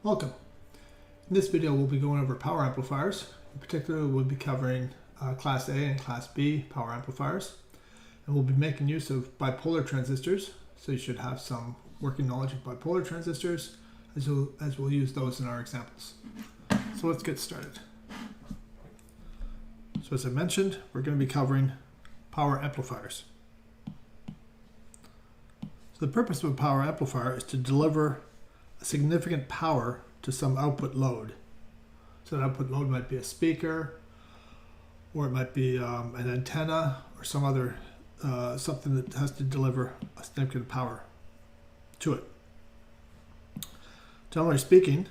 Welcome. In this video we'll be going over power amplifiers. In particular we'll be covering Class A and Class B power amplifiers. And we'll be making use of bipolar transistors, so you should have some working knowledge of bipolar transistors as we'll use those in our examples. So let's get started. So as I mentioned, we're going to be covering power amplifiers. So the purpose of a power amplifier is to deliver a significant power to some output load. So that output load might be a speaker, or it might be an antenna, or some other something that has to deliver a significant power to it. Generally speaking,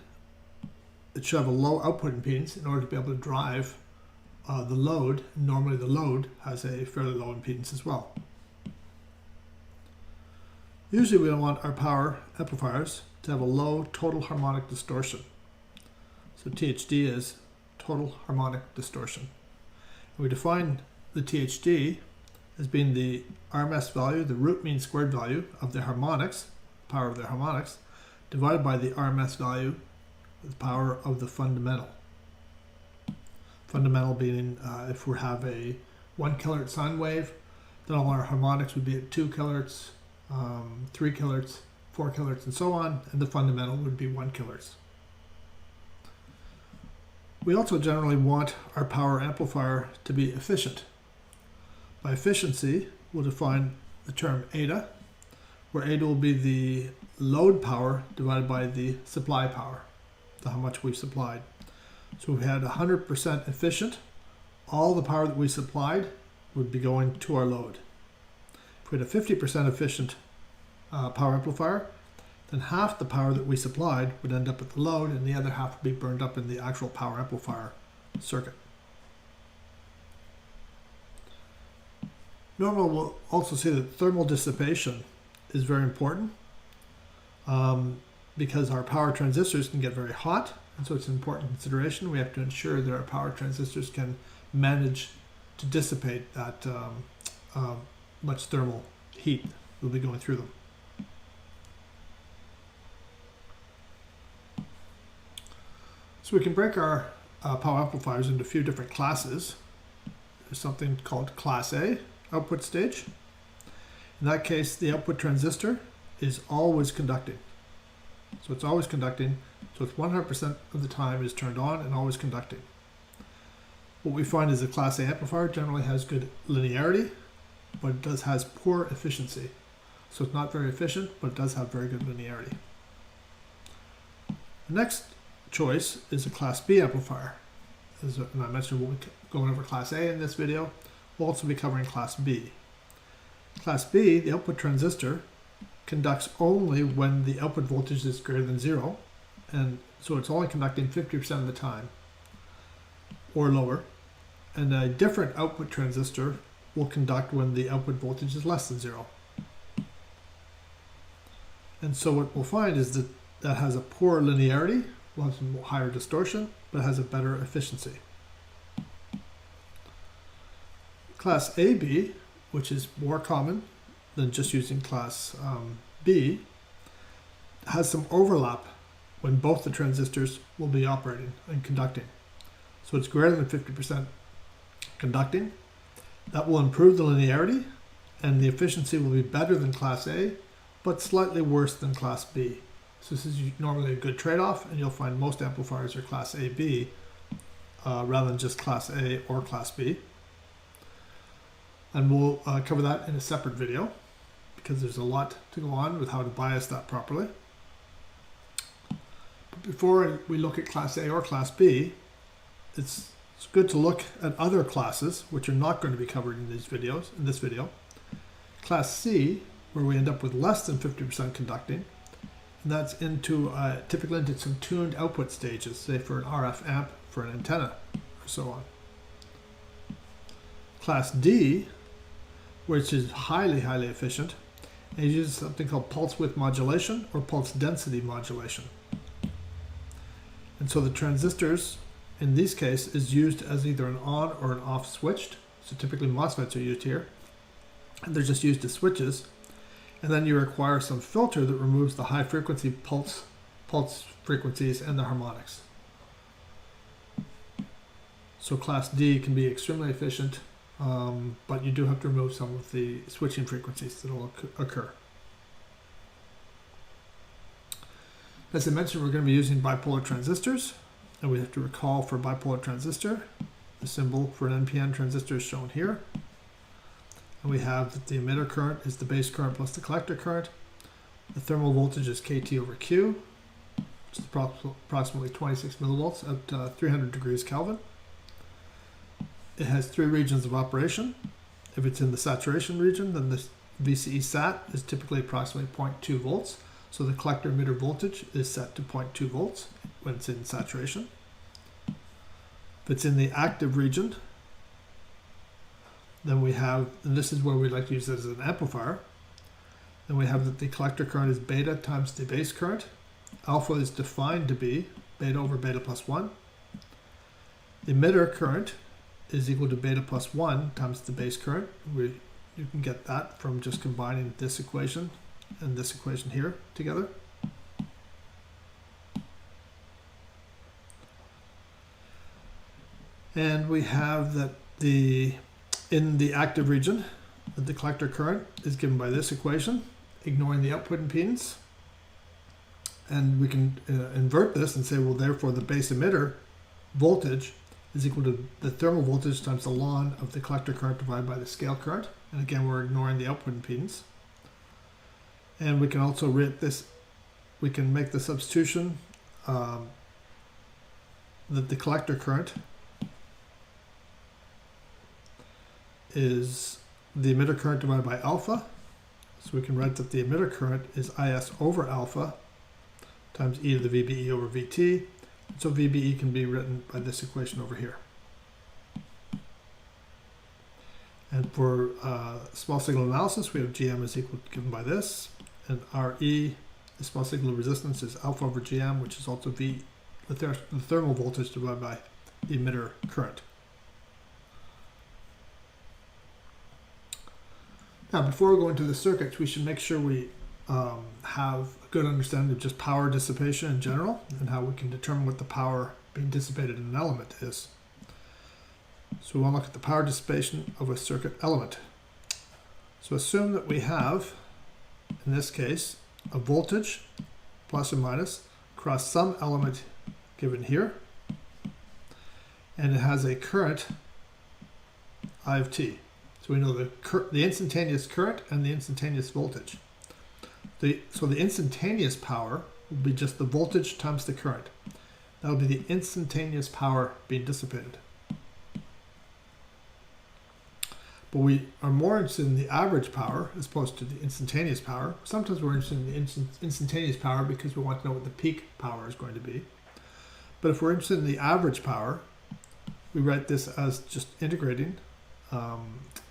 it should have a low output impedance in order to be able to drive the load. Normally the load has a fairly low impedance as well. Usually we don't want our power amplifiers to have a low total harmonic distortion. So THD is total harmonic distortion. And we define the THD as being the RMS value, the root mean squared value of the harmonics, power of the harmonics, divided by the RMS value, the power of the fundamental. Fundamental being if we have a 1 kilohertz sine wave, then all our harmonics would be at 2 kilohertz, 3 kilohertz, 4 kilohertz, and so on, and the fundamental would be 1 kilohertz. We also generally want our power amplifier to be efficient. By efficiency, we'll define the term eta, where eta will be the load power divided by the supply power, how much we've supplied. So if we had 100% efficient, all the power that we supplied would be going to our load. If we had a 50% efficient power amplifier, then half the power that we supplied would end up at the load, and the other half would be burned up in the actual power amplifier circuit. Normally, we'll also see that thermal dissipation is very important because our power transistors can get very hot, and so it's an important consideration. We have to ensure that our power transistors can manage to dissipate that much thermal heat that will be going through them. So we can break our power amplifiers into a few different classes. There's something called Class A, output stage. In that case, the output transistor is always conducting. So it's always conducting, so it's 100% of the time is turned on and always conducting. What we find is the Class A amplifier generally has good linearity, but it has poor efficiency. So it's not very efficient, but it does have very good linearity. The next choice is a Class B amplifier. And I mentioned we'll be going over Class A in this video. We'll also be covering Class B. Class B, the output transistor, conducts only when the output voltage is greater than 0, and so it's only conducting 50% of the time or lower. And a different output transistor will conduct when the output voltage is less than 0. And so what we'll find is that that has a poor linearity, will have some higher distortion, but has a better efficiency. Class AB, which is more common than just using Class B, has some overlap when both the transistors will be operating and conducting. So it's greater than 50% conducting. That will improve the linearity, and the efficiency will be better than Class A, but slightly worse than Class B. So this is normally a good trade-off, and you'll find most amplifiers are Class AB rather than just Class A or Class B. And we'll cover that in a separate video because there's a lot to go on with how to bias that properly. But before we look at Class A or Class B, it's good to look at other classes which are not going to be covered in these videos. In this video, Class C, where we end up with less than 50% conducting, and that's typically into some tuned output stages, say for an RF amp, for an antenna, or so on. Class D, which is highly efficient, and uses something called pulse width modulation or pulse density modulation. And so the transistors in this case is used as either an on or an off switched. So typically MOSFETs are used here, and they're just used as switches. And then you require some filter that removes the high frequency pulse pulse frequencies and the harmonics. So class D can be extremely efficient, but you do have to remove some of the switching frequencies that will occur. As I mentioned, we're going to be using bipolar transistors, and we have to recall for bipolar transistor, the symbol for an NPN transistor is shown here. And we have that the emitter current is the base current plus the collector current. The thermal voltage is KT over Q, which is approximately 26 millivolts at 300 degrees Kelvin. It has three regions of operation. If it's in the saturation region, then the VCE sat is typically approximately 0.2 volts. So the collector emitter voltage is set to 0.2 volts when it's in saturation. If it's in the active region, then we have, and this is where we like to use it as an amplifier, then we have that the collector current is beta times the base current. Alpha is defined to be beta over beta plus 1. The emitter current is equal to beta plus 1 times the base current. You can get that from just combining this equation and this equation here together. And we have that in the active region, the collector current is given by this equation, ignoring the output impedance. And we can invert this and say, well, therefore the base emitter voltage is equal to the thermal voltage times the ln of the collector current divided by the scale current. And again, we're ignoring the output impedance. And we can also write this, we can make the substitution that the collector current is the emitter current divided by alpha. So we can write that the emitter current is IS over alpha times e to the VBE over VT. So VBE can be written by this equation over here. And for small signal analysis, we have GM is equal to given by this. And RE, the small signal resistance, is alpha over GM, which is also the thermal voltage divided by the emitter current. Now, before we go into the circuits, we should make sure we have a good understanding of just power dissipation in general and how we can determine what the power being dissipated in an element is. So we want to look at the power dissipation of a circuit element. So assume that we have, in this case, a voltage, plus or minus, across some element given here, and it has a current I of t. So we know the instantaneous current and the instantaneous voltage. So the instantaneous power will be just the voltage times the current. That will be the instantaneous power being dissipated. But we are more interested in the average power as opposed to the instantaneous power. Sometimes we're interested in the instantaneous power because we want to know what the peak power is going to be. But if we're interested in the average power, we write this as just integrating,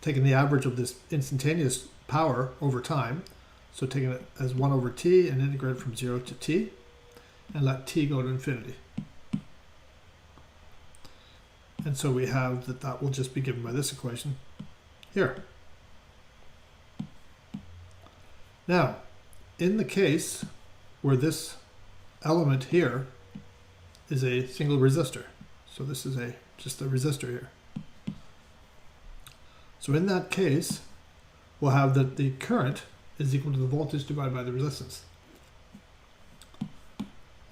taking the average of this instantaneous power over time. So taking it as 1 over t and integrate it from 0 to t, and let t go to infinity. And so we have that will just be given by this equation here. Now, in the case where this element here is a single resistor, so this is just a resistor here. So in that case, we'll have that the current is equal to the voltage divided by the resistance.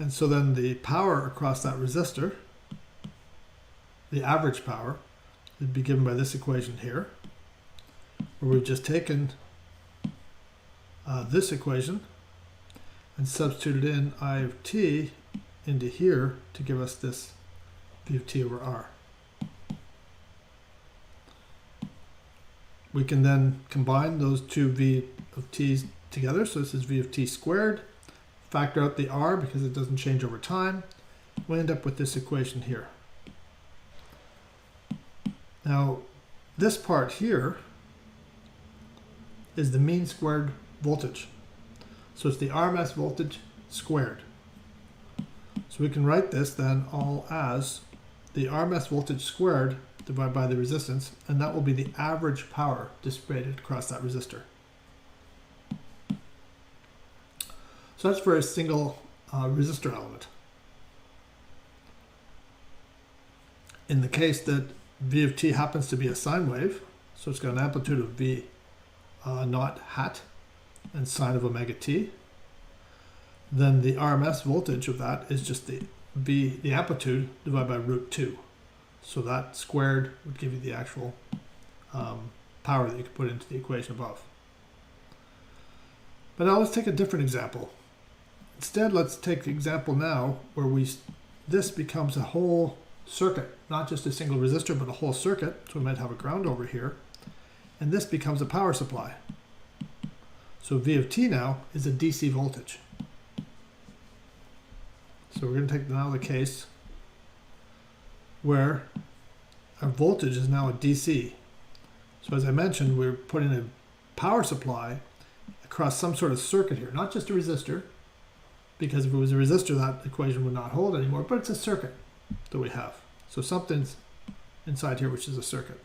And so then the power across that resistor, the average power, would be given by this equation here, where we've just taken this equation and substituted in I of t into here to give us this V of t over R. We can then combine those two V of t's together, so this is V of t squared, factor out the R because it doesn't change over time. We end up with this equation here. Now, this part here is the mean squared voltage. So it's the RMS voltage squared. So we can write this then all as the RMS voltage squared divided by the resistance, and that will be the average power dissipated across that resistor. So that's for a single resistor element. In the case that V of t happens to be a sine wave, so it's got an amplitude of V naught hat and sine of omega t, then the RMS voltage of that is just the amplitude divided by root 2. So that squared would give you the actual power that you could put into the equation above. But now let's take a different example. Instead, let's take the example now where this becomes a whole circuit, not just a single resistor, but a whole circuit. So we might have a ground over here, and this becomes a power supply. So V of t now is a DC voltage. So we're going to take now the case where our voltage is now a DC. So as I mentioned, we're putting a power supply across some sort of circuit here, not just a resistor, because if it was a resistor, that equation would not hold anymore, but it's a circuit that we have. So something's inside here which is a circuit.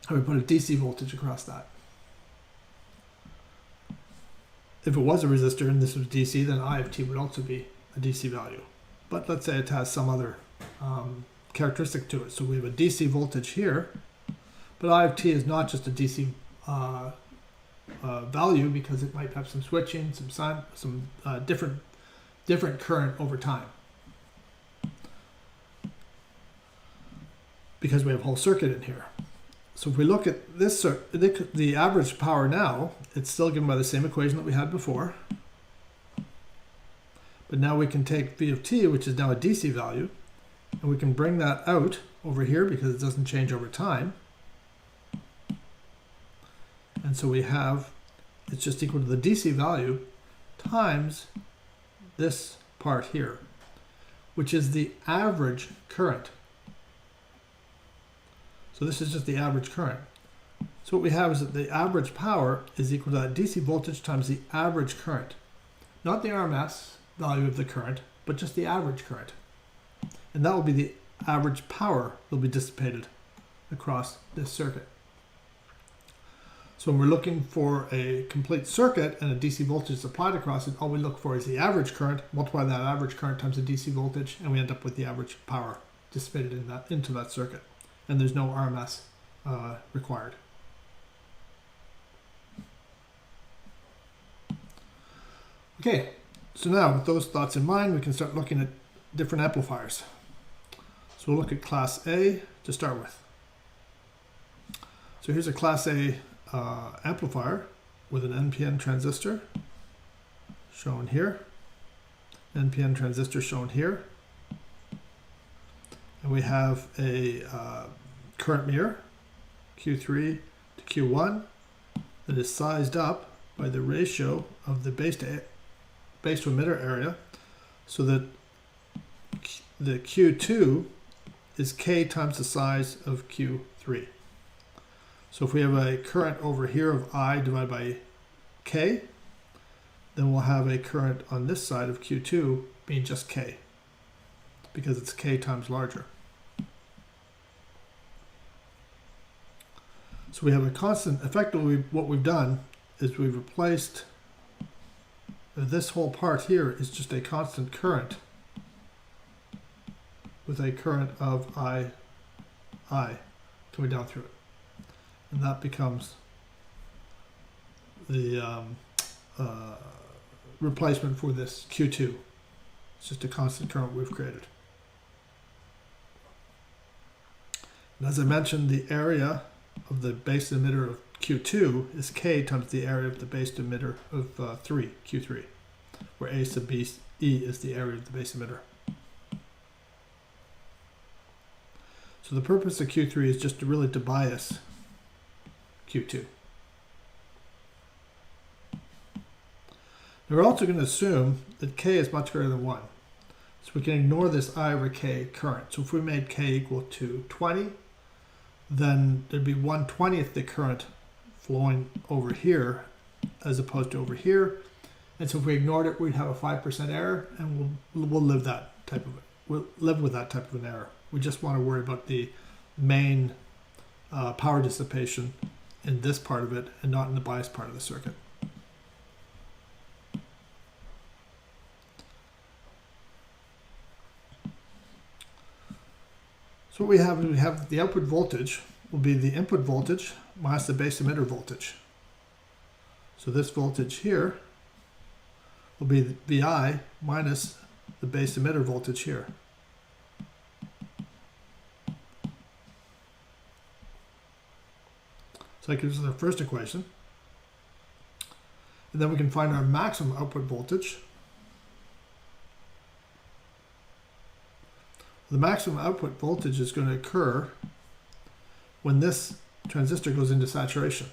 And we put a DC voltage across that. If it was a resistor and this was DC, then I of t would also be a DC value. But let's say it has some other characteristic to it. So we have a DC voltage here, but I of t is not just a DC value, because it might have some switching, some different current over time. Because we have a whole circuit in here. So if we look at this, the average power now, it's still given by the same equation that we had before. But now we can take V of t, which is now a DC value, and we can bring that out over here because it doesn't change over time. And so we have, it's just equal to the DC value times this part here, which is the average current. So this is just the average current. So what we have is that the average power is equal to that DC voltage times the average current. Not the RMS value of the current, but just the average current. And that will be the average power that will be dissipated across this circuit. So when we're looking for a complete circuit and a DC voltage applied across it, all we look for is the average current, multiply that average current times the DC voltage, and we end up with the average power dissipated into that circuit. And there's no RMS required. Okay, so now with those thoughts in mind, we can start looking at different amplifiers. So we'll look at Class A to start with. So here's a Class A amplifier with an NPN transistor shown here, NPN transistor shown here. And we have a current mirror, Q3 to Q1, that is sized up by the ratio of the base to emitter area, so that the Q2 is K times the size of Q3. So if we have a current over here of I divided by K, then we'll have a current on this side of Q2 being just K, because it's K times larger. So we have a constant, effectively what we've done is we've replaced this whole part here is just a constant current with a current of I coming down through it. And that becomes the replacement for this Q2. It's just a constant current we've created. And as I mentioned, the area of the base emitter of Q2 is K times the area of the base emitter of Q3, where A sub B E is the area of the base emitter. So the purpose of Q3 is just really to bias Q2. Now we're also going to assume that K is much greater than 1. So we can ignore this I over K current. So if we made K equal to 20, then there'd be 1/20th the current flowing over here as opposed to over here. And so if we ignored it, we'd have a 5% error, and we'll live with that type of an error. We just want to worry about the main power dissipation in this part of it and not in the bias part of the circuit. So what we have is we have the output voltage will be the input voltage minus the base emitter voltage. So this voltage here will be the VI minus the base emitter voltage here. So that gives us our first equation. And then we can find our maximum output voltage. The maximum output voltage is going to occur when this transistor goes into saturation.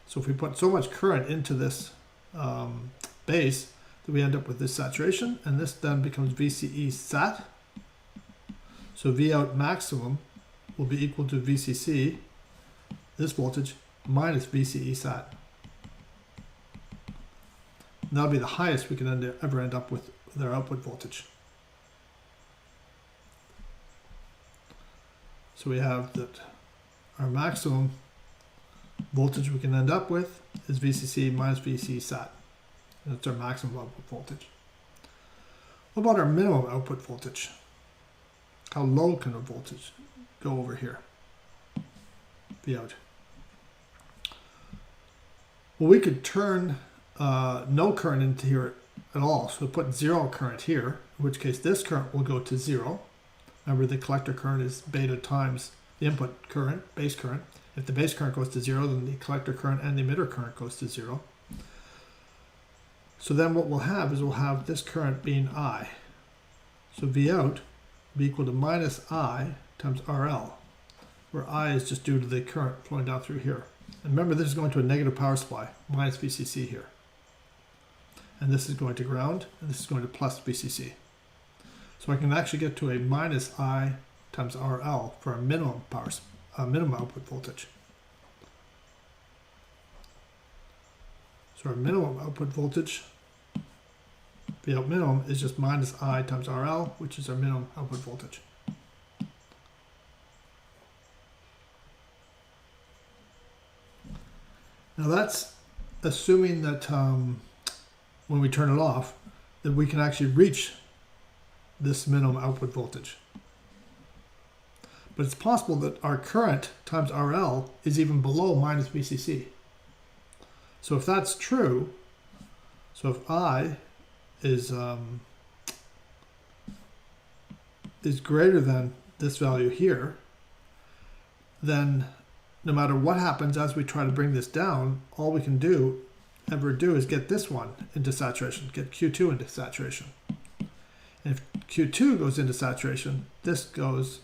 So if we put so much current into this base that we end up with this saturation, and this then becomes VCE sat. So V out maximum will be equal to VCC, this voltage, minus VCE sat. And that'll be the highest we can ever end up with our output voltage. So we have that our maximum voltage we can end up with is VCC minus VCE sat. And that's our maximum output voltage. What about our minimum output voltage? How low can the voltage go over here? V out. Well, we could turn no current into here at all. So we'll put zero current here, in which case this current will go to zero. Remember, the collector current is beta times the input current, base current. If the base current goes to zero, then the collector current and the emitter current goes to zero. So then what we'll have is we'll have this current being I. So V out will be equal to minus I times RL, where I is just due to the current flowing down through here. And remember, this is going to a negative power supply, minus VCC here. And this is going to ground, and this is going to plus VCC. So I can actually get to a minus I times RL for a minimum minimum output voltage. So our minimum output voltage, V out minimum, is just minus I times RL, which is our minimum output voltage. Now that's assuming that when we turn it off, that we can actually reach this minimum output voltage. But it's possible that our current times RL is even below minus VCC. So if that's true, so if I is greater than this value here, then no matter what happens as we try to bring this down, all we can ever do is get this one into saturation, get Q2 into saturation. And if Q2 goes into saturation, this goes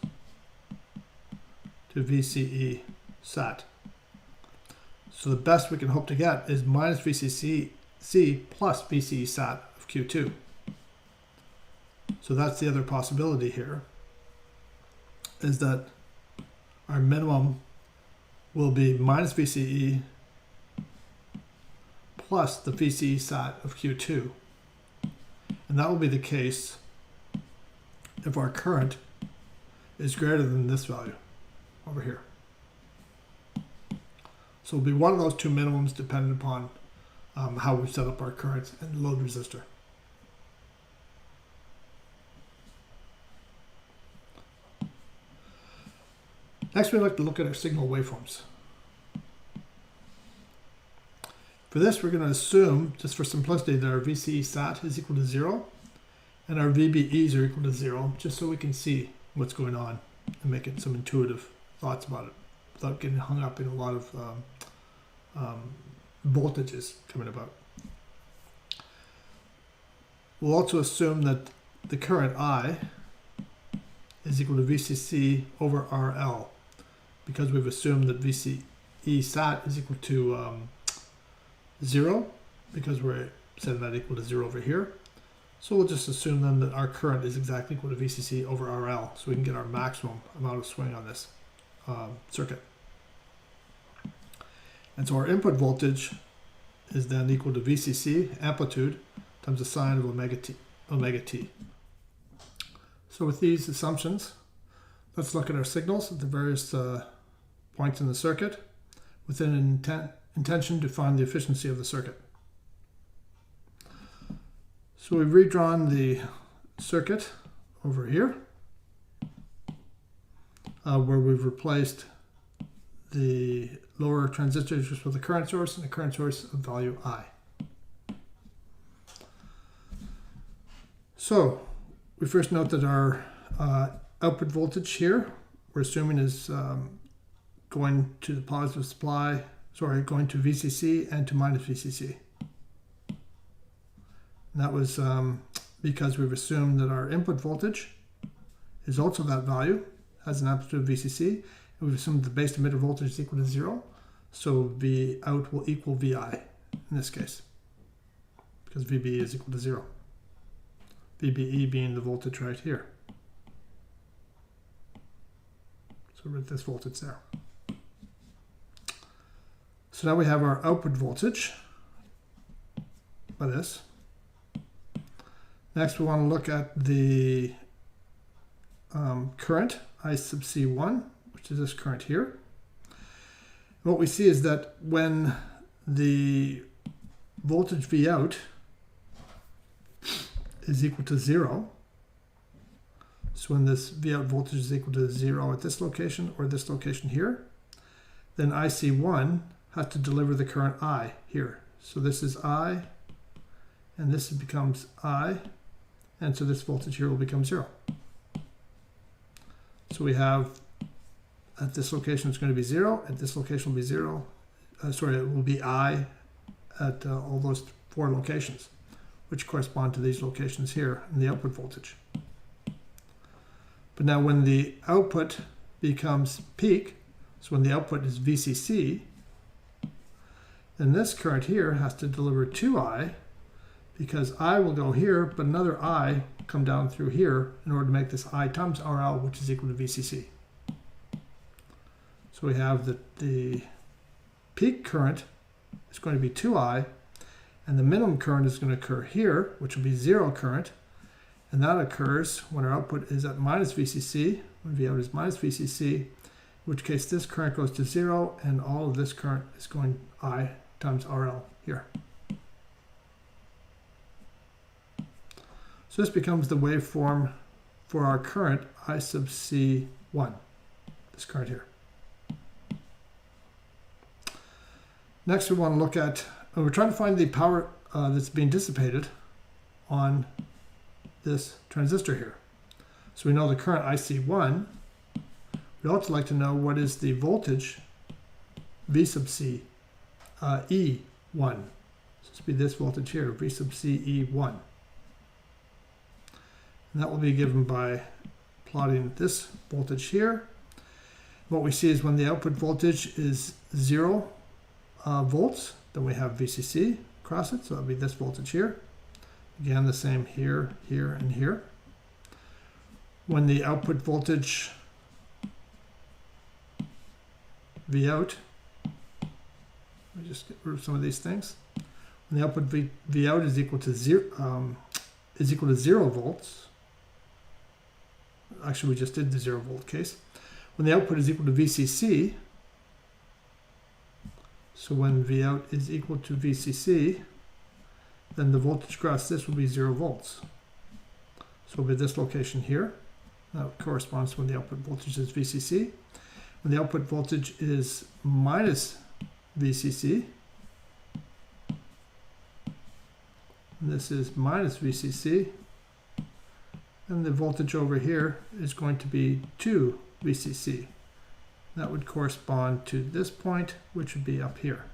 to VCE sat. So the best we can hope to get is minus VCC plus VCE sat of Q2. So that's the other possibility here, is that our minimum will be minus VCE plus the VCE sat of Q2. And that will be the case if our current is greater than this value over here. So it'll be one of those two minimums depending upon how we set up our current and load resistor. Next, we'd like to look at our signal waveforms. For this, we're going to assume, just for simplicity, that our VCE sat is equal to 0 and our VBEs are equal to 0, just so we can see what's going on and make it some intuitive thoughts about it without getting hung up in a lot of voltages coming about. We'll also assume that the current I is equal to VCC over RL, because we've assumed that VCE sat is equal to 0, because we're setting that equal to 0 over here. So we'll just assume then that our current is exactly equal to VCC over RL, so we can get our maximum amount of swing on this circuit. And so our input voltage is then equal to VCC, amplitude, times the sine of omega t. So with these assumptions, let's look at our signals at the various points in the circuit with an intention to find the efficiency of the circuit. So we've redrawn the circuit over here. where we've replaced the lower transistors just with a current source and a current source of value I. So we first note that our output voltage here, we're assuming is going to the positive supply, going to VCC and to minus VCC. And that was because we've assumed that our input voltage is also that value, has an amplitude of VCC, and we've assumed the base emitter voltage is equal to 0, so V out will equal VI in this case, because VB is equal to 0. VBE being the voltage right here. So write this voltage there. So now we have our output voltage by this. Next we want to look at the current I sub C1, which is this current here. And what we see is that when the voltage V out is equal to 0, so when this V out voltage is equal to 0 at this location or this location here, then IC1 has to deliver the current I here. So this is I, and this becomes I, and so this voltage here will become 0. So we have at this location it's going to be 0, at this location will be 0, it will be I at all those 4 locations, which correspond to these locations here in the output voltage. But now when the output becomes peak, so when the output is VCC, then this current here has to deliver 2I, because I will go here, but another I come down through here in order to make this I times RL, which is equal to VCC. So we have that the peak current is going to be 2I, and the minimum current is going to occur here, which will be 0 current, and that occurs when our output is at minus VCC, when V out is minus VCC, in which case this current goes to 0, and all of this current is going I times RL here. So this becomes the waveform for our current I sub C1, this current here. Next we want to look at, we're trying to find the power that's being dissipated on this transistor here. So we know the current IC1. We'd also like to know what is the voltage V sub C E1. So this will be this voltage here, V sub C E1. And that will be given by plotting this voltage here. What we see is when the output voltage is 0 volts, then we have VCC across it, so that'll be this voltage here. Again, the same here, here, and here. When the output voltage V out, let me just get rid of some of these things. When the output V out is equal to 0 volts, actually we just did the 0 volt case. When the output is equal to VCC, so when V out is equal to VCC, then the voltage across this will be 0 volts. So it'll be this location here. That corresponds to when the output voltage is VCC. When the output voltage is minus VCC, and this is minus VCC, and the voltage over here is going to be 2 VCC. That would correspond to this point, which would be up here.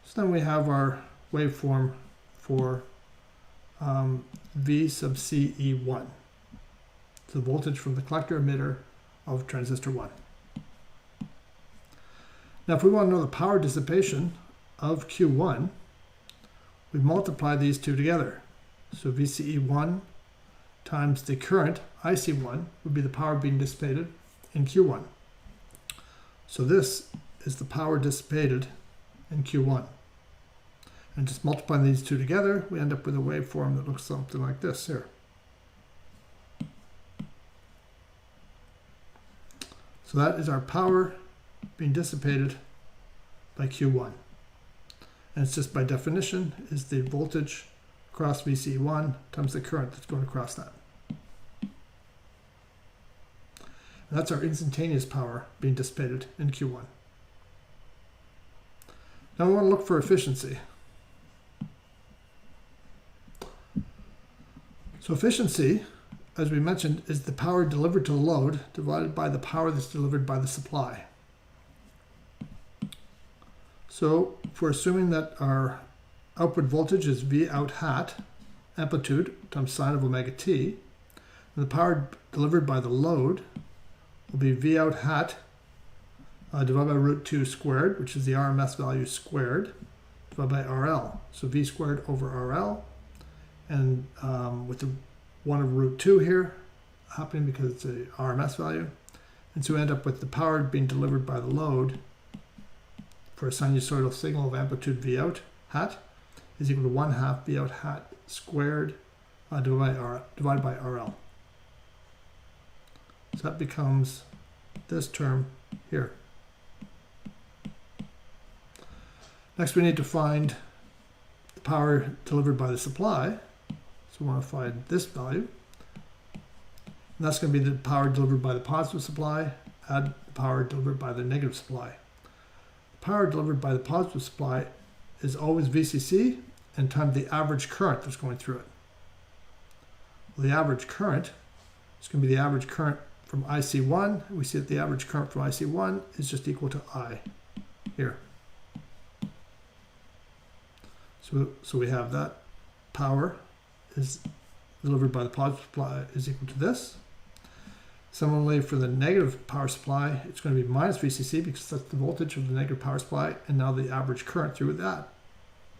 So then we have our waveform for V sub CE1, the voltage from the collector emitter of transistor 1. Now if we want to know the power dissipation of Q1, we multiply these two together. So VCE1 times the current IC1 would be the power being dissipated in Q1. So this is the power dissipated in Q1. And just multiplying these two together, we end up with a waveform that looks something like this here. So that is our power being dissipated by Q1. And it's just by definition is the voltage across VCE1 times the current that's going across that. And that's our instantaneous power being dissipated in Q1. Now we want to look for efficiency. So efficiency, as we mentioned, is the power delivered to the load divided by the power that's delivered by the supply. So if we're assuming that our output voltage is V out hat, amplitude times sine of omega t, and the power delivered by the load will be V out hat divided by root 2 squared, which is the RMS value squared, divided by RL. So V squared over RL, and with the 1 over root 2 here happening because it's a RMS value. And so we end up with the power being delivered by the load for a sinusoidal signal of amplitude V out hat is equal to 1/2 V out hat squared divided by RL. So that becomes this term here. Next, we need to find the power delivered by the supply. So we want to find this value. And that's going to be the power delivered by the positive supply, add the power delivered by the negative supply. The power delivered by the positive supply is always VCC and times the average current that's going through it. Well, the average current is going to be the average current from IC1. We see that the average current from IC1 is just equal to I here. So we have that power is delivered by the positive supply is equal to this. Similarly, for the negative power supply, it's going to be minus VCC because that's the voltage of the negative power supply, and now the average current through that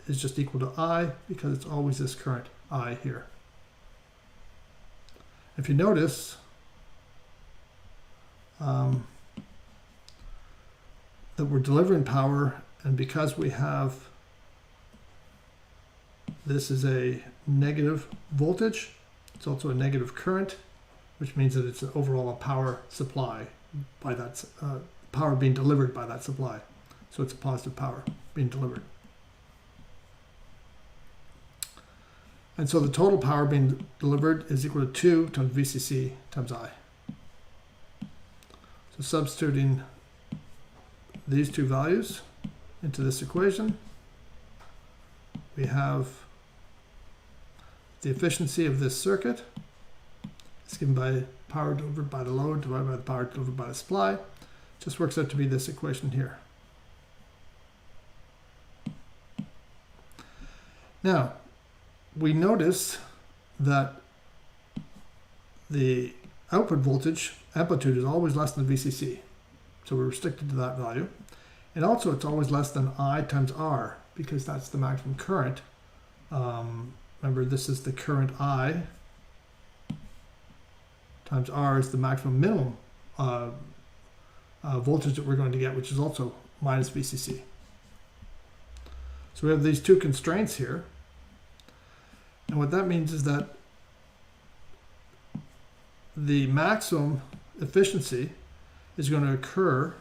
is just equal to I because it's always this current I here. If you notice, that we're delivering power, and because we have this is a negative voltage, it's also a negative current, which means that it's an overall power supply by that power being delivered by that supply. So it's a positive power being delivered. And so the total power being delivered is equal to 2 times VCC times I. So substituting these two values into this equation, we have the efficiency of this circuit. It's given by power delivered by the load divided by the power delivered by the supply. It just works out to be this equation here. Now, we notice that the output voltage amplitude is always less than VCC. So we're restricted to that value. And also it's always less than I times R because that's the maximum current. Remember, this is the current I times R is the maximum minimum voltage that we're going to get, which is also minus VCC. So we have these two constraints here. And what that means is that the maximum efficiency is going to occur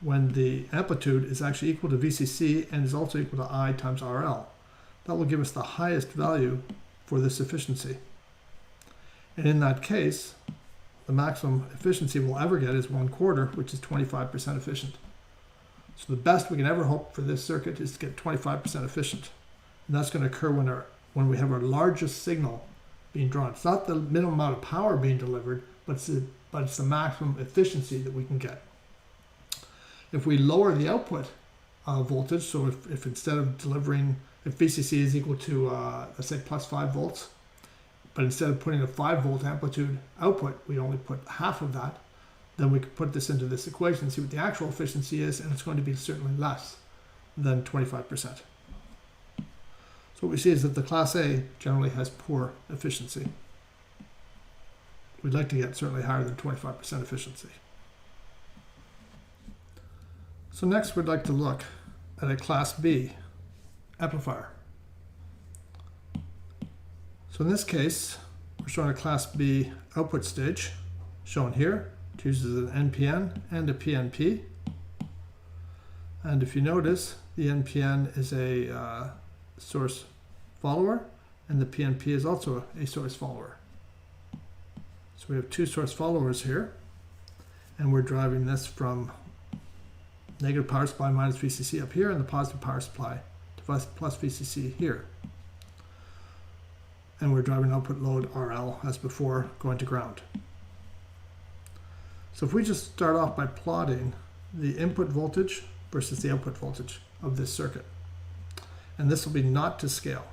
when the amplitude is actually equal to VCC and is also equal to I times RL. That will give us the highest value for this efficiency. And in that case, the maximum efficiency we'll ever get is 1/4, which is 25% efficient. So the best we can ever hope for this circuit is to get 25% efficient. And that's going to occur when we have our largest signal being drawn. It's not the minimum amount of power being delivered, but it's the maximum efficiency that we can get. If we lower the output voltage, so if instead of delivering, if VCC is equal to, let's say plus 5 volts, but instead of putting a 5 volt amplitude output, we only put half of that, then we could put this into this equation and see what the actual efficiency is, and it's going to be certainly less than 25%. So what we see is that the Class A generally has poor efficiency. We'd like to get certainly higher than 25% efficiency. So next we'd like to look at a Class B amplifier. So in this case, we're showing a Class B output stage, shown here. It uses an NPN and a PNP. And if you notice, the NPN is a source follower, and the PNP is also a source follower. So we have two source followers here. and we're driving this from negative power supply minus VCC up here and the positive power supply to plus VCC here. And we're driving output load RL as before, going to ground. So if we just start off by plotting the input voltage versus the output voltage of this circuit, and this will be not to scale.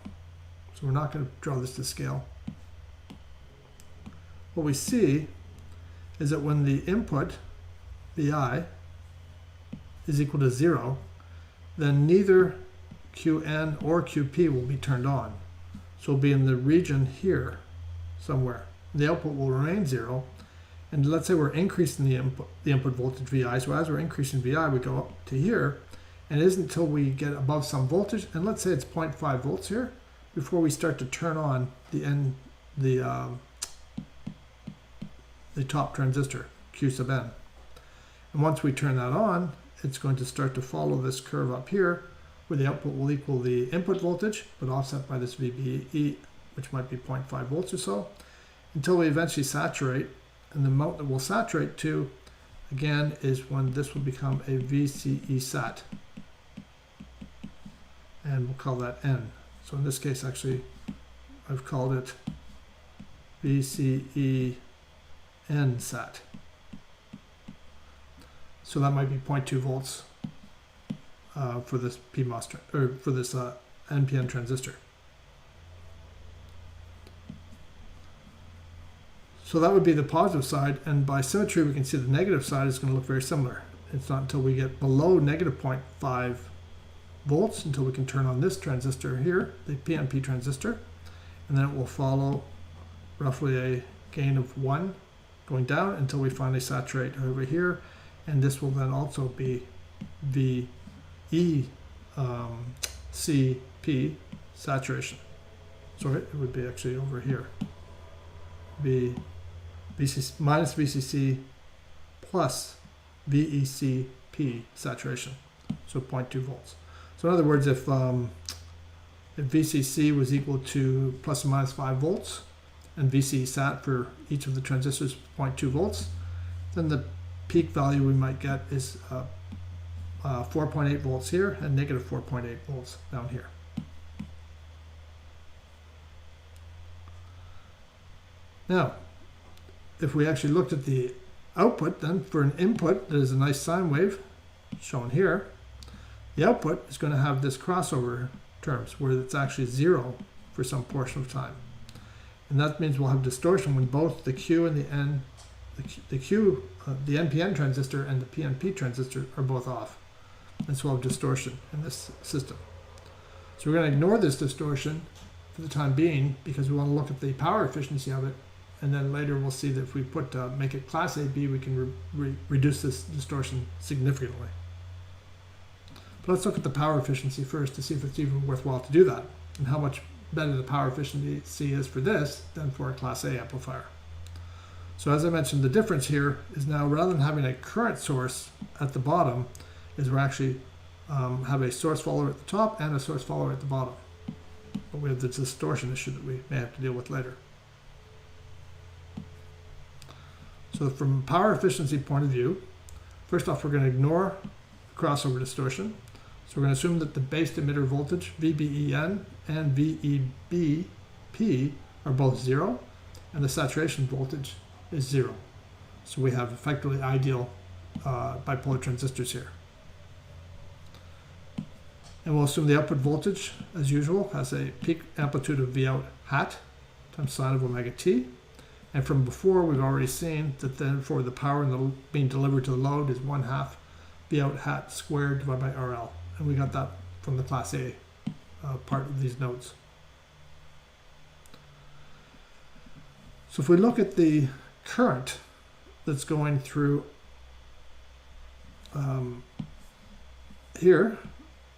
So we're not going to draw this to scale. What we see is that when the input, Vi, is equal to 0, then neither Qn or Qp will be turned on. So we'll be in the region here somewhere. The output will remain 0. And let's say we're increasing the input voltage Vi. So as we're increasing Vi, we go up to here. And it isn't until we get above some voltage, and let's say it's 0.5 volts here, before we start to turn on the top transistor, Q sub n. And once we turn that on, it's going to start to follow this curve up here, where the output will equal the input voltage, but offset by this VBE, which might be 0.5 volts or so, until we eventually saturate. And the amount that we'll saturate to, again, is when this will become a VCE sat. And we'll call that N. So in this case, actually, I've called it VCE N sat. So that might be 0.2 volts for this PMOS or for this NPN transistor. So that would be the positive side, and by symmetry we can see the negative side is going to look very similar. It's not until we get below negative 0.5 volts until we can turn on this transistor here, the PNP transistor, and then it will follow roughly a gain of 1 going down until we finally saturate over here, and this will then also be VECP saturation. Sorry, it would be actually over here. VCC minus VCC plus VECP saturation, so 0.2 volts. So in other words, if VCC was equal to plus or minus 5 volts, and VCE sat for each of the transistors 0.2 volts, then the peak value we might get is 4.8 volts here and negative 4.8 volts down here. Now, if we actually looked at the output, then for an input that is a nice sine wave shown here, the output is going to have this crossover terms where it's actually 0 for some portion of time. And that means we'll have distortion when both the Q and the N, the NPN transistor and the PNP transistor are both off. And so we'll have distortion in this system. So we're going to ignore this distortion for the time being because we want to look at the power efficiency of it. And then later we'll see that if we make it class AB, we can reduce this distortion significantly. But let's look at the power efficiency first to see if it's even worthwhile to do that, and how much better the power efficiency is for this than for a class A amplifier. So as I mentioned, the difference here is now rather than having a current source at the bottom, is we're actually have a source follower at the top and a source follower at the bottom. But we have the distortion issue that we may have to deal with later. So from a power efficiency point of view, first off, we're going to ignore crossover distortion. So we're going to assume that the base emitter voltage, VBEN and VEBP, are both 0, and the saturation voltage is 0. So we have effectively ideal bipolar transistors here. And we'll assume the output voltage, as usual, has a peak amplitude of V out hat times sine of omega t. And from before, we've already seen that then for the power being delivered to the load is 1/2 V out hat squared divided by RL. And we got that from the class A part of these notes. So if we look at the current that's going through here,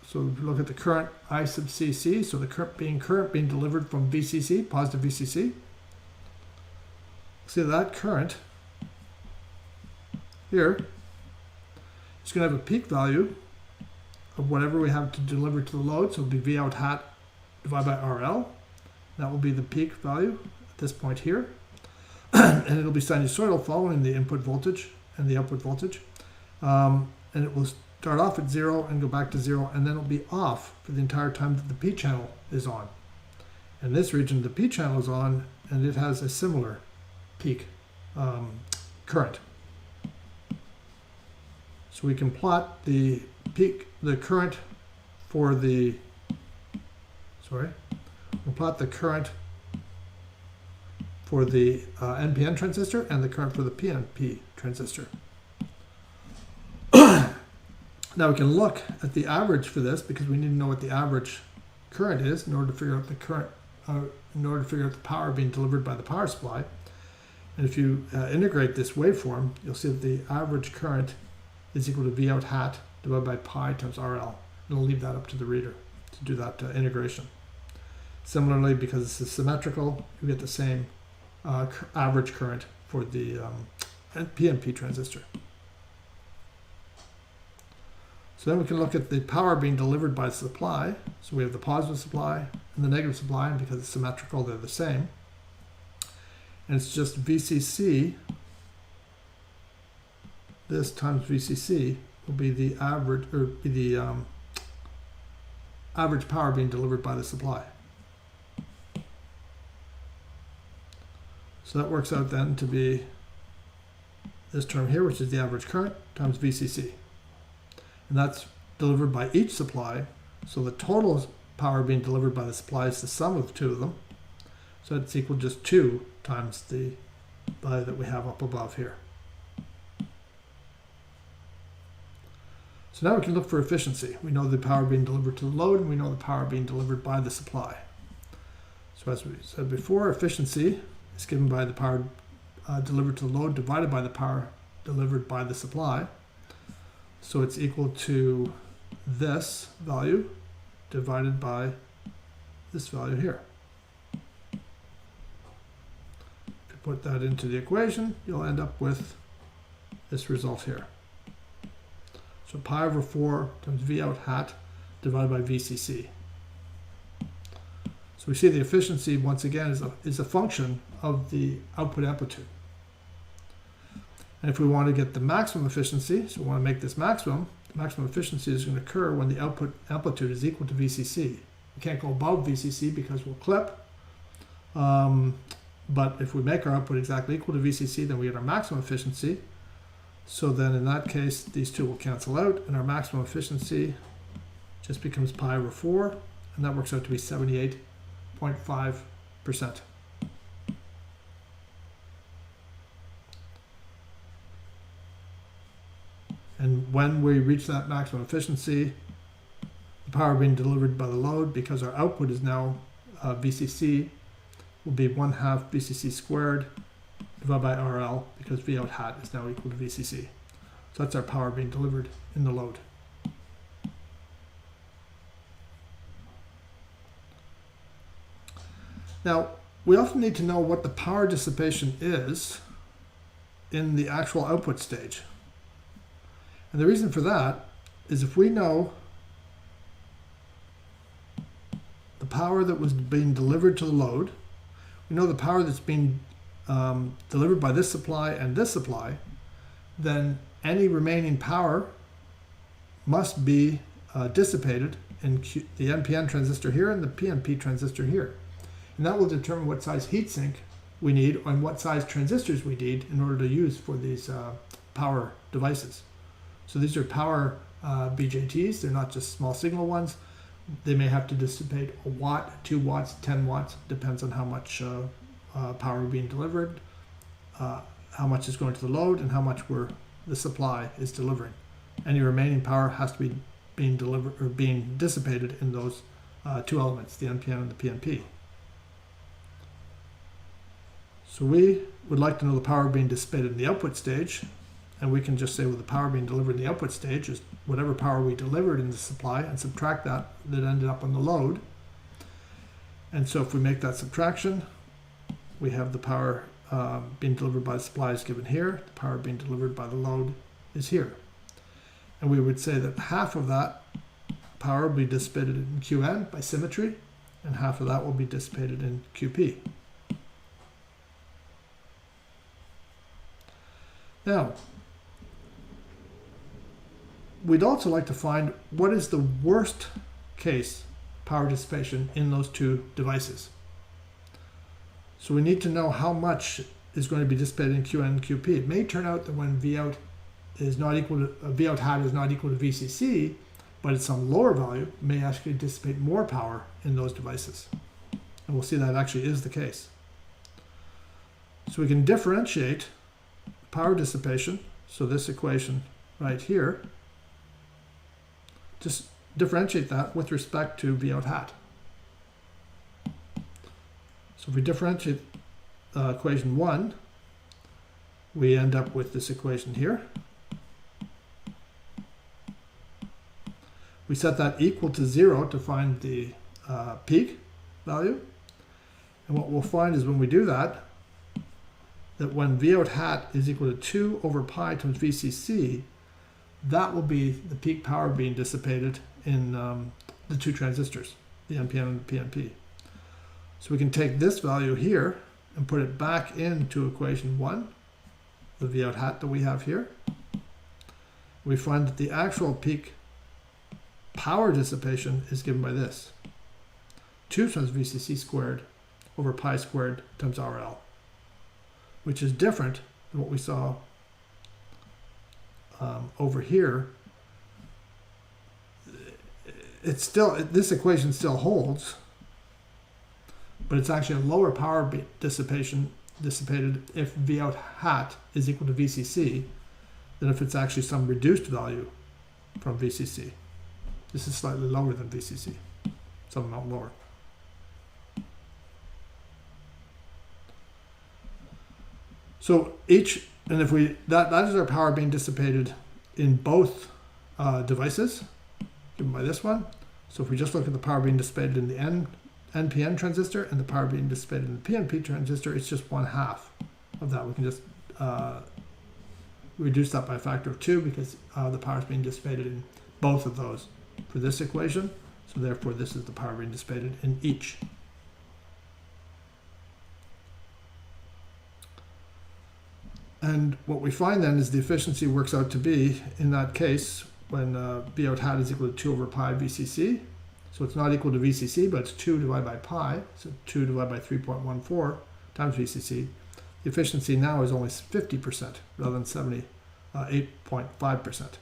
so if we look at the current I sub CC, so the current being delivered from VCC, positive VCC, see that current here is going to have a peak value of whatever we have to deliver to the load, so it'll be V out hat divided by RL. That will be the peak value at this point here. And it'll be sinusoidal following the input voltage and the output voltage. And it will start off at 0 and go back to 0, and then it'll be off for the entire time that the P channel is on. In this region, the P channel is on, and it has a similar peak current. So we can plot the current for the, we'll plot the current for the NPN transistor and the current for the PNP transistor. Now we can look at the average for this, because we need to know what the average current is in order to figure out the current, in order to figure out the power being delivered by the power supply. And if you integrate this waveform, you'll see that the average current is equal to V out hat divided by pi times RL. And I'll leave that up to the reader to do that integration. Similarly, because this is symmetrical, you get the same average current for the PNP transistor. So then we can look at the power being delivered by supply. So we have the positive supply and the negative supply, and because it's symmetrical, they're the same. And it's just VCC, this times VCC will be the average, or be the average power being delivered by the supply. So that works out then to be this term here, which is the average current, times VCC. And that's delivered by each supply. So the total power being delivered by the supply is the sum of the two of them. So it's equal to just 2 times the value that we have up above here. So now we can look for efficiency. We know the power being delivered to the load, and we know the power being delivered by the supply. So as we said before, efficiency is given by the power delivered to the load divided by the power delivered by the supply. So it's equal to this value divided by this value here. If you put that into the equation, you'll end up with this result here. So pi over 4 times V out hat divided by VCC. So we see the efficiency, once again, is a function of the output amplitude. And if we want to get the maximum efficiency, so we want to make this maximum, the maximum efficiency is going to occur when the output amplitude is equal to VCC. We can't go above VCC because we'll clip. But if we make our output exactly equal to VCC, then we get our maximum efficiency. So then in that case, these two will cancel out, and our maximum efficiency just becomes pi over 4, and that works out to be 78.5%. And when we reach that maximum efficiency, the power being delivered by the load, because our output is now VCC, will be 1/2 VCC squared divided by RL, because V out hat is now equal to VCC. So that's our power being delivered in the load. Now, we often need to know what the power dissipation is in the actual output stage. And the reason for that is if we know the power that was being delivered to the load, we know the power that's being delivered by this supply and this supply, then any remaining power must be dissipated in the NPN transistor here and the PNP transistor here. And that will determine what size heatsink we need and what size transistors we need in order to use for these power devices. So these are power BJTs. They're not just small signal ones. They may have to dissipate 1 watt, 2 watts, 10 watts, depends on how much power being delivered, how much is going to the load, and how much the supply is delivering. Any remaining power has to be being delivered or being dissipated in those two elements, the NPN and the PNP. So we would like to know the power being dissipated in the output stage, and we can just say, well, the power being delivered in the output stage is whatever power we delivered in the supply and subtract that ended up on the load. And so if we make that subtraction, we have the power being delivered by the supply is given here, the power being delivered by the load is here. And we would say that half of that power will be dissipated in Qn by symmetry, and half of that will be dissipated in Qp. Now, we'd also like to find what is the worst case power dissipation in those two devices. So we need to know how much is going to be dissipated in Qn and Qp. It may turn out that when Vout is not equal to Vout hat is not equal to VCC, but at some lower value, it may actually dissipate more power in those devices. And we'll see that actually is the case. So we can differentiate power dissipation. So this equation right here, just differentiate that with respect to Vout hat. So if we differentiate equation 1, we end up with this equation here. We set that equal to 0 to find the peak value. And what we'll find is when we do that, that when Vout hat is equal to 2 over pi times VCC, that will be the peak power being dissipated in the two transistors, the NPN and the PNP. So we can take this value here and put it back into equation 1, the Vout hat that we have here. We find that the actual peak power dissipation is given by this. 2 times VCC squared over pi squared times RL, which is different than what we saw over here. It's still, this equation still holds, but it's actually a lower power dissipated if Vout hat is equal to VCC than if it's actually some reduced value from VCC. This is slightly lower than VCC, some amount lower. So each, and if we, that is our power being dissipated in both devices, given by this one. So if we just look at the power being dissipated in the NPN transistor and the power being dissipated in the PNP transistor, it's just 1/2 of that. We can just reduce that by a factor of 2 because the power is being dissipated in both of those for this equation. So therefore this is the power being dissipated in each. And what we find then is the efficiency works out to be, in that case, when Vout hat is equal to 2 over pi VCC. So it's not equal to VCC, but it's 2 divided by pi. So 2 divided by 3.14 times VCC. The efficiency now is only 50% rather than 78.5%.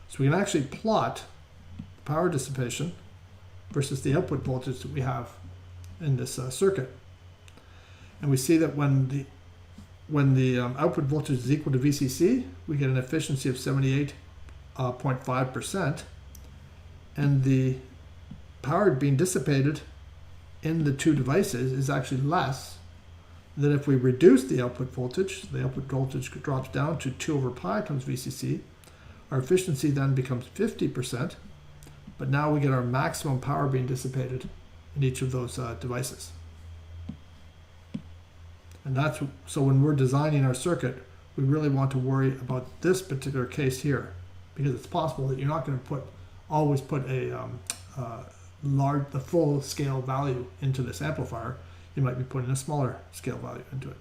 So we can actually plot power dissipation versus the output voltage that we have in this circuit. And we see that when the output voltage is equal to VCC, we get an efficiency of 78.5%, and the power being dissipated in the two devices is actually less than if we reduce the output voltage. The output voltage drops down to 2 over pi times VCC. Our efficiency then becomes 50%, but now we get our maximum power being dissipated in each of those devices. And that's, so when we're designing our circuit, we really want to worry about this particular case here, because it's possible that you're not going to always put the full scale value into this amplifier. You might be putting a smaller scale value into it.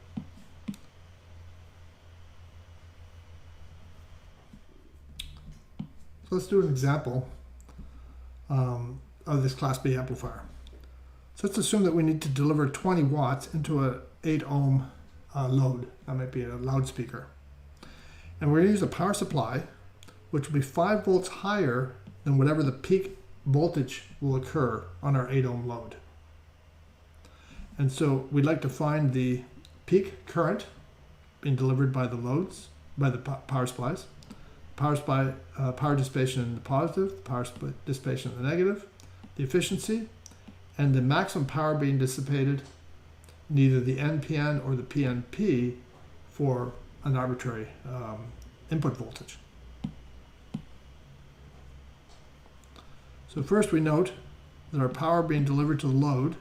So let's do an example of this Class B amplifier. So let's assume that we need to deliver 20 watts into a 8 ohm load. That might be a loudspeaker. And we're going to use a power supply which will be 5 volts higher than whatever the peak voltage will occur on our 8 ohm load. And so we'd like to find the peak current being delivered by the loads, by the power supplies. Power dissipation in the positive, power dissipation in the negative, the efficiency, and the maximum power being dissipated in either the NPN or the PNP for an arbitrary input voltage. So first we note that our power being delivered to the load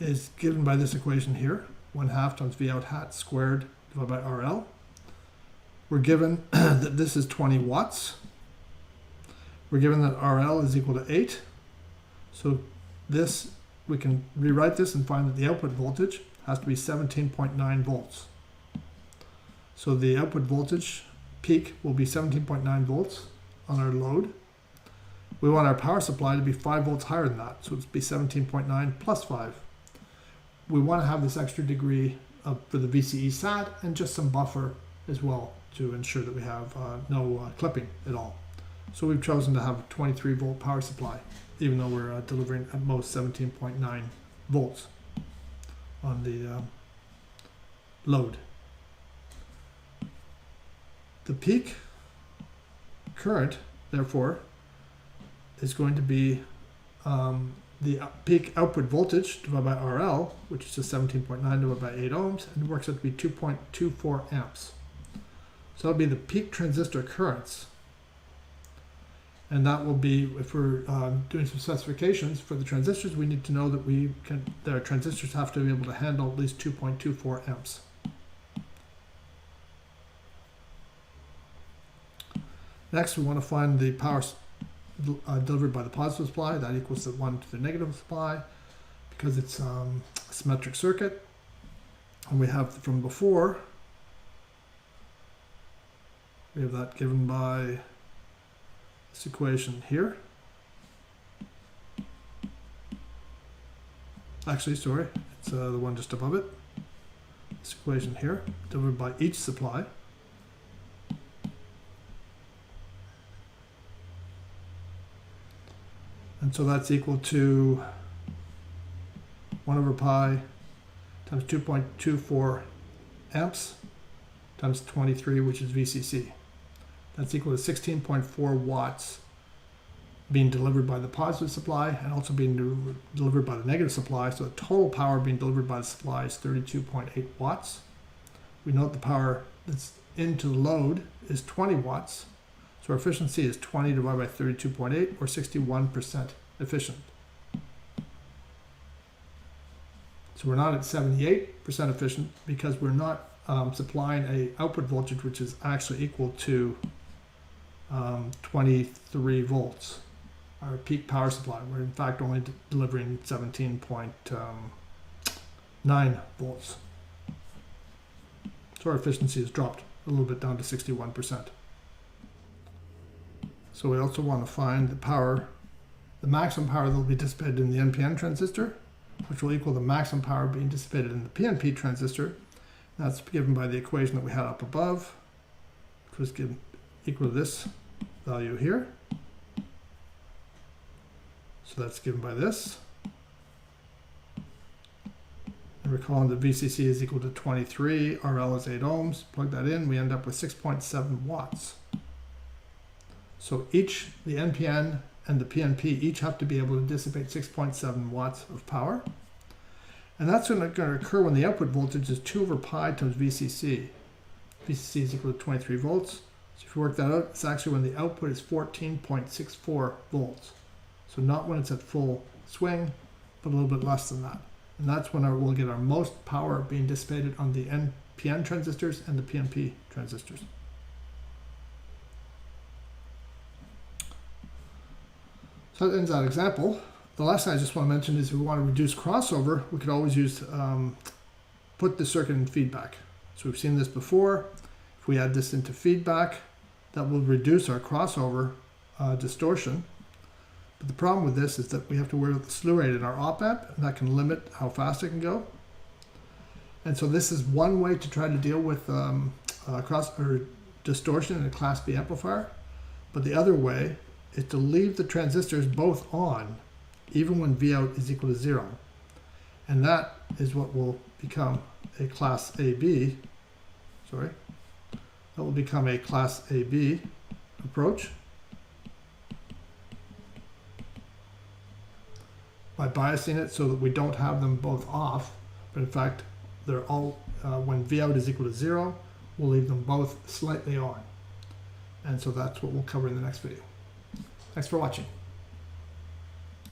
is given by this equation here, 1/2 times Vout hat squared divided by RL. We're given that this is 20 watts. We're given that RL is equal to 8. So this, we can rewrite this and find that the output voltage has to be 17.9 volts. So the output voltage peak will be 17.9 volts on our load. We want our power supply to be 5 volts higher than that, so it'd be 17.9 plus 5. We want to have this extra degree for the VCE SAT and just some buffer as well to ensure that we have no clipping at all. So we've chosen to have a 23 volt power supply, even though we're delivering at most 17.9 volts on the load. The peak current, therefore, is going to be the peak output voltage divided by RL, which is just 17.9 divided by 8 ohms, and it works out to be 2.24 amps. So that'll be the peak transistor currents. And that will be, if we're doing some specifications for the transistors, we need to know that the transistors have to be able to handle at least 2.24 amps. Next, we want to find the power delivered by the positive supply. That equals the 1 to the negative supply, because it's a symmetric circuit. And we have from before, we have that given by this equation here. Actually, sorry, it's the one just above it. This equation here, delivered by each supply. And so that's equal to 1 over pi times 2.24 amps times 23, which is VCC. That's equal to 16.4 watts being delivered by the positive supply and also being delivered by the negative supply. So the total power being delivered by the supply is 32.8 watts. We note the power that's into the load is 20 watts. So our efficiency is 20 divided by 32.8, or 61% efficient. So we're not at 78% efficient because we're not supplying a output voltage which is actually equal to 23 volts, our peak power supply. We're in fact only delivering 17.9 volts. So our efficiency has dropped a little bit down to 61%. So we also want to find the power, the maximum power that will be dissipated in the NPN transistor, which will equal the maximum power being dissipated in the PNP transistor. That's given by the equation that we had up above, which was equal to this value here. So that's given by this. And recalling that VCC is equal to 23, RL is 8 ohms. Plug that in, we end up with 6.7 watts. So the NPN and the PNP each have to be able to dissipate 6.7 watts of power. And that's going to occur when the output voltage is 2 over pi times VCC. VCC is equal to 23 volts. So if you work that out, it's actually when the output is 14.64 volts. So not when it's at full swing, but a little bit less than that. And that's when we'll get our most power being dissipated on the NPN transistors and the PNP transistors. So that ends that example. The last thing I just want to mention is if we want to reduce crossover, we could always use put the circuit in feedback. So we've seen this before. If we add this into feedback, that will reduce our crossover distortion. But the problem with this is that we have to worry about the slew rate in our op-amp, and that can limit how fast it can go. And so this is one way to try to deal with distortion in a Class B amplifier. But the other way is to leave the transistors both on, even when Vout is equal to 0. And that is what will become a Class AB, that will become a Class AB approach by biasing it so that we don't have them both off, but in fact, they're all, when Vout is equal to 0, we'll leave them both slightly on. And so that's what we'll cover in the next video. Thanks for watching.